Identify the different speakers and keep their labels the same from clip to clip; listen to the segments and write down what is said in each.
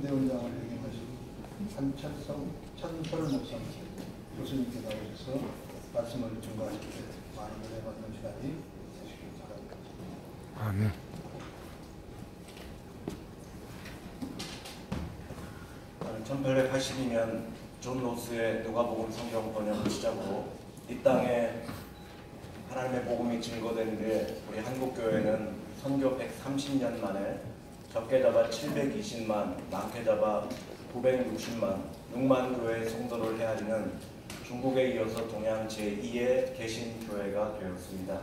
Speaker 1: 순대원장을 역임하신 천철 목사 교수님께 나오셔서 말씀을 증거하실 때 많은 은혜 받는 시간이 되시길 바랍니다.
Speaker 2: 아멘.
Speaker 3: 저는 1882년 존 노스의 누가복음 성경 번역을 시작으로 이 땅에 하나님의 복음이 증거된 뒤에 우리 한국교회는 선교 130년 만에 적게 잡아 720만, 많게 잡아 960만, 6만 교회의 성도를 헤아리는 중국에 이어서 동양 제2의 개신교회가 되었습니다.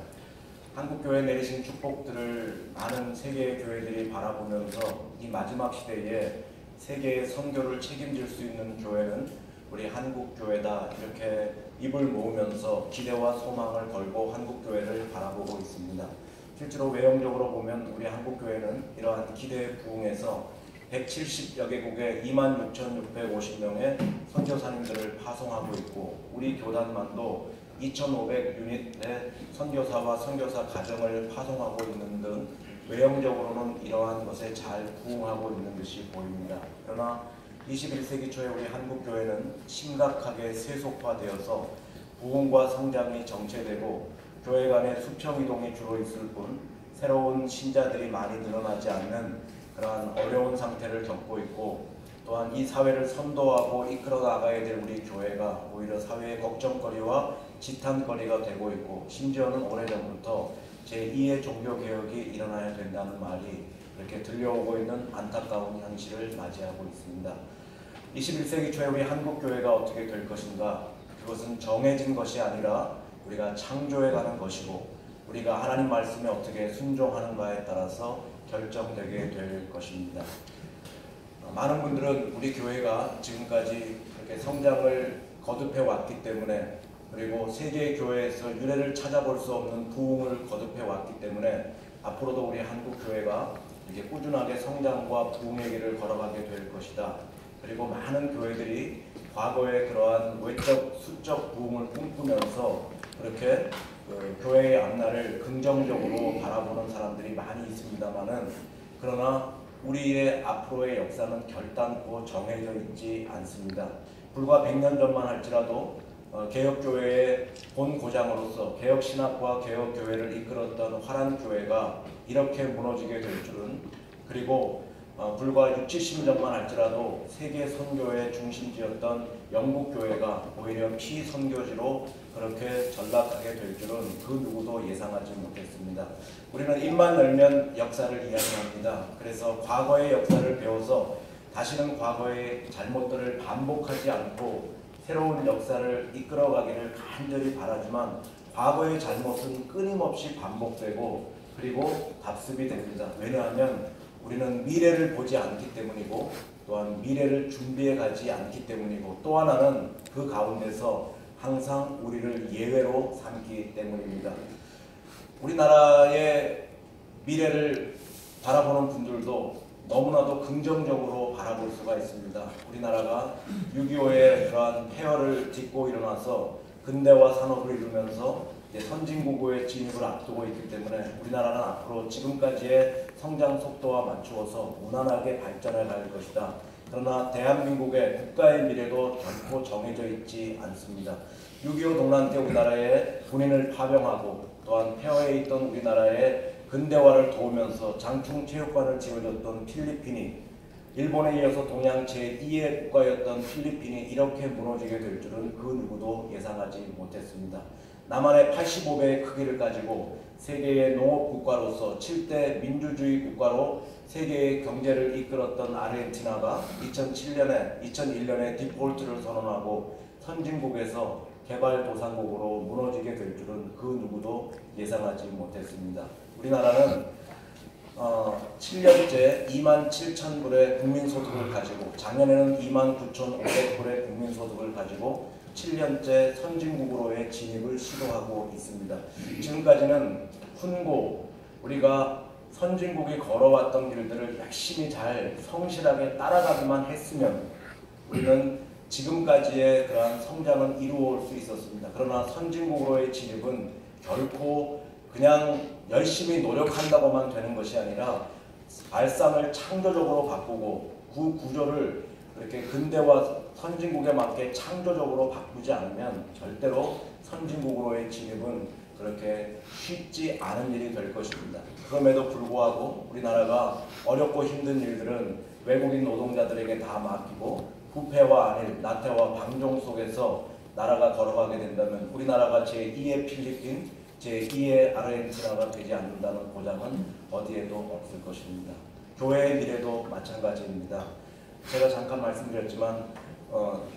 Speaker 3: 한국교회 내리신 축복들을 많은 세계의 교회들이 바라보면서 이 마지막 시대에 세계의 선교를 책임질 수 있는 교회는 우리 한국교회다, 이렇게 입을 모으면서 기대와 소망을 걸고 한국교회를 바라보고 있습니다. 실제로 외형적으로 보면 우리 한국교회는 이러한 기대에 부응해서 170여 개국에 26,650명의 선교사님들을 파송하고 있고, 우리 교단만도 2,500유닛의 선교사와 선교사 가정을 파송하고 있는 등 외형적으로는 이러한 것에 잘 부응하고 있는 듯이 보입니다. 그러나 21세기 초에 우리 한국교회는 심각하게 세속화되어서 부흥과 성장이 정체되고 교회 간의 수평이동이 주로 있을 뿐 새로운 신자들이 많이 늘어나지 않는 그러한 어려운 상태를 겪고 있고, 또한 이 사회를 선도하고 이끌어 나가야 될 우리 교회가 오히려 사회의 걱정거리와 지탄거리가 되고 있고, 심지어는 오래전부터 제2의 종교개혁이 일어나야 된다는 말이 이렇게 들려오고 있는 안타까운 현실을 맞이하고 있습니다. 21세기 초에 우리 한국교회가 어떻게 될 것인가? 그것은 정해진 것이 아니라 우리가 창조해가는 것이고, 우리가 하나님 말씀에 어떻게 순종하는가에 따라서 결정되게 될 것입니다. 많은 분들은 우리 교회가 지금까지 이렇게 성장을 거듭해 왔기 때문에, 그리고 세계의 교회에서 유례를 찾아볼 수 없는 부흥을 거듭해 왔기 때문에 앞으로도 우리 한국교회가 이렇게 꾸준하게 성장과 부흥의 길을 걸어가게 될 것이다. 그리고 많은 교회들이 과거의 그러한 외적, 수적 부흥을 꿈꾸면서 그렇게 교회의 앞날을 긍정적으로 바라보는 사람들이 많이 있습니다만은, 그러나 우리의 앞으로의 역사는 결단코 정해져 있지 않습니다. 불과 100년 전만 할지라도 개혁교회의 본고장으로서 개혁신학과 개혁교회를 이끌었던 화란교회가 이렇게 무너지게 될 줄은, 그리고 불과 60, 70년만 할지라도 세계 선교의 중심지였던 영국교회가 오히려 피선교지로 그렇게 전락하게 될 줄은 그 누구도 예상하지 못했습니다. 우리는 입만 열면 역사를 이야기합니다. 그래서 과거의 역사를 배워서 다시는 과거의 잘못들을 반복하지 않고 새로운 역사를 이끌어가기를 간절히 바라지만, 과거의 잘못은 끊임없이 반복되고 그리고 답습이 됩니다. 왜냐하면 우리는 미래를 보지 않기 때문이고, 또한 미래를 준비해 가지 않기 때문이고, 또 하나는 그 가운데서 항상 우리를 예외로 삼기 때문입니다. 우리나라의 미래를 바라보는 분들도 너무나도 긍정적으로 바라볼 수가 있습니다. 우리나라가 6.25의 그러한 폐허를 딛고 일어나서 근대화 산업을 이루면서 선진국의 진입을 앞두고 있기 때문에 우리나라는 앞으로 지금까지의 성장 속도와 맞추어서 무난하게 발전해 갈 것이다. 그러나 대한민국의 국가의 미래도 결코 정해져 있지 않습니다. 6.25 동란 때 우리나라의 군인을 파병하고, 또한 폐허에 있던 우리나라의 근대화를 도우면서 장충 체육관을 지어줬던 필리핀이, 일본에 이어서 동양 제2의 국가였던 필리핀이 이렇게 무너지게 될 줄은 그 누구도 예상하지 못했습니다. 남한의 85배의 크기를 가지고 세계의 농업국가로서 7대 민주주의 국가로 세계의 경제를 이끌었던 아르헨티나가 2001년에 디폴트를 선언하고 선진국에서 개발도상국으로 무너지게 될 줄은 그 누구도 예상하지 못했습니다. 우리나라는 7년째 27,000불의 국민소득을 가지고, 작년에는 29,500불의 국민소득을 가지고 7년째 선진국으로의 진입을 시도하고 있습니다. 지금까지는 훈고, 우리가 선진국이 걸어왔던 길들을 열심히 잘 성실하게 따라가기만 했으면 우리는 지금까지의 그러한 성장은 이루어올 수 있었습니다. 그러나 선진국으로의 진입은 결코 그냥 열심히 노력한다고만 되는 것이 아니라 발상을 창조적으로 바꾸고 그 구조를 그렇게 근대화 선진국에 맞게 창조적으로 바꾸지 않으면 절대로 선진국으로의 진입은 그렇게 쉽지 않은 일이 될 것입니다. 그럼에도 불구하고 우리나라가 어렵고 힘든 일들은 외국인 노동자들에게 다 맡기고 부패와 안일, 나태와 방종 속에서 나라가 걸어가게 된다면 우리나라가 제2의 필리핀, 제2의 아르헨티나가 되지 않는다는 보장은 어디에도 없을 것입니다. 교회의 미래도 마찬가지입니다. 제가 잠깐 말씀드렸지만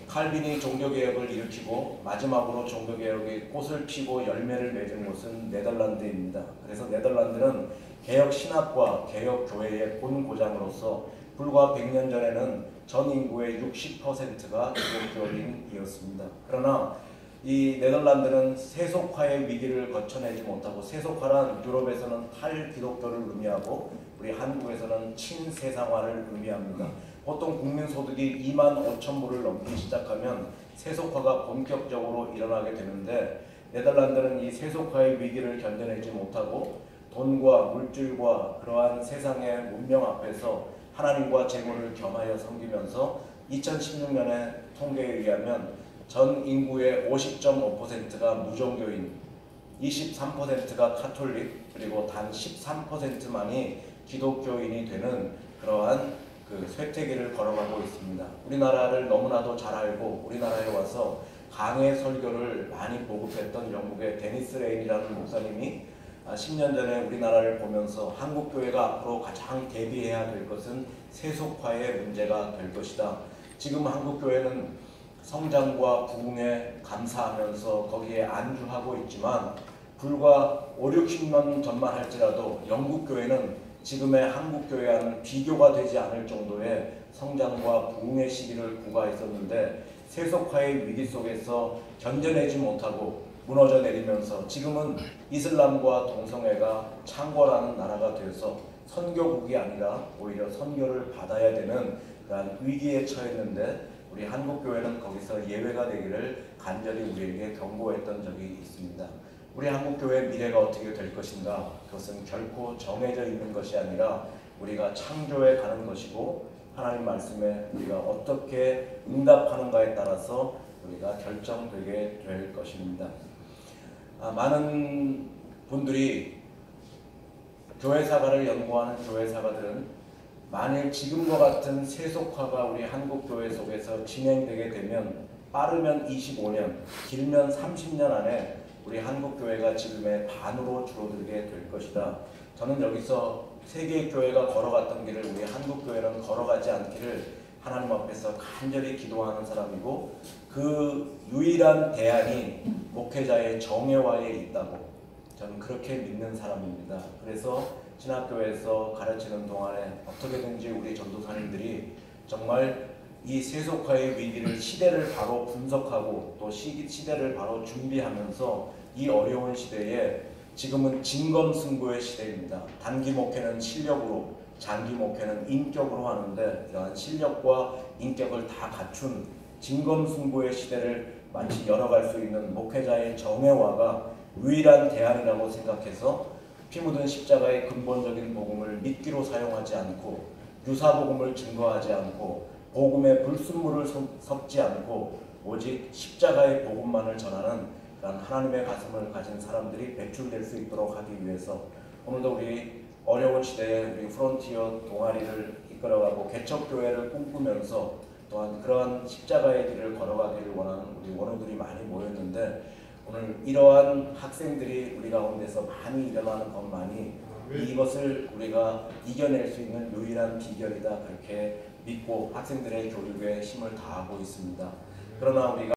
Speaker 3: 칼빈이 종교개혁을 일으키고 마지막으로 종교개혁이 꽃을 피고 열매를 맺은 곳은 네덜란드입니다. 그래서 네덜란드는 개혁 신학과 개혁 교회의 본고장으로서 불과 100년 전에는 전 인구의 60%가 기독교인이었습니다. 그러나 이 네덜란드는 세속화의 위기를 거쳐내지 못하고, 세속화란 유럽에서는 탈기독교를 의미하고 우리 한국에서는 친세상화를 의미합니다. 보통 국민소득이 25,000불을 넘기 시작하면 세속화가 본격적으로 일어나게 되는데, 네덜란드는 이 세속화의 위기를 견뎌내지 못하고 돈과 물질과 그러한 세상의 문명 앞에서 하나님과 재물을 겸하여 섬기면서 2016년의 통계에 의하면 전 인구의 50.5%가 무종교인, 23%가 카톨릭, 그리고 단 13%만이 기독교인이 되는 그러한 쇠퇴기를 걸어가고 있습니다. 우리나라를 너무나도 잘 알고 우리나라에 와서 강해 설교를 많이 보급했던 영국의 데니스 레인이라는 목사님이 10년 전에 우리나라를 보면서 한국교회가 앞으로 가장 대비해야 될 것은 세속화의 문제가 될 것이다. 지금 한국교회는 성장과 부흥에 감사하면서 거기에 안주하고 있지만 불과 5, 60년 전만 할지라도 영국교회는 지금의 한국교회와는 비교가 되지 않을 정도의 성장과 부흥의 시기를 구가했었는데, 세속화의 위기 속에서 견뎌내지 못하고 무너져 내리면서 지금은 이슬람과 동성애가 창궐하는 나라가 되어서 선교국이 아니라 오히려 선교를 받아야 되는 그런 위기에 처했는데, 우리 한국교회는 거기서 예외가 되기를 간절히 우리에게 경고했던 적이 있습니다. 우리 한국교회의 미래가 어떻게 될 것인가? 그것은 결코 정해져 있는 것이 아니라 우리가 창조해 가는 것이고, 하나님 말씀에 우리가 어떻게 응답하는가에 따라서 우리가 결정되게 될 것입니다. 많은 분들이 교회사가를 연구하는 교회사가들은 만일 지금과 같은 세속화가 우리 한국교회 속에서 진행되게 되면 빠르면 25년, 길면 30년 안에 우리 한국교회가 지금의 반으로 줄어들게 될 것이다. 저는 여기서 세계의 교회가 걸어갔던 길을 우리 한국교회는 걸어가지 않기를 하나님 앞에서 간절히 기도하는 사람이고, 그 유일한 대안이 목회자의 정예화에 있다고 저는 그렇게 믿는 사람입니다. 그래서 신학교에서 가르치는 동안에 어떻게든지 우리 전도사님들이 정말 이 세속화의 위기를, 시대를 바로 분석하고 또 시대를 바로 준비하면서 이 어려운 시대에, 지금은 진검승부의 시대입니다. 단기 목회는 실력으로, 장기 목회는 인격으로 하는데, 이러한 실력과 인격을 다 갖춘 진검승부의 시대를 마치 열어갈 수 있는 목회자의 정예화가 유일한 대안이라고 생각해서 피 묻은 십자가의 근본적인 복음을 미끼로 사용하지 않고, 유사복음을 증거하지 않고, 복음에 불순물을 섞지 않고 오직 십자가의 복음만을 전하는 그런 하나님의 가슴을 가진 사람들이 배출될 수 있도록 하기 위해서 오늘도 우리 어려운 시대에 우리 프론티어 동아리를 이끌어가고 개척교회를 꿈꾸면서 또한 그러한 십자가의 길을 걸어가기를 원하는 우리 원우들이 많이 모였는데, 오늘 이러한 학생들이 우리 가운데서 많이 일어나는 것만이 이것을 우리가 이겨낼 수 있는 유일한 비결이다, 그렇게 믿고 학생들의 교육에 힘을 다하고 있습니다. 그러나 우리가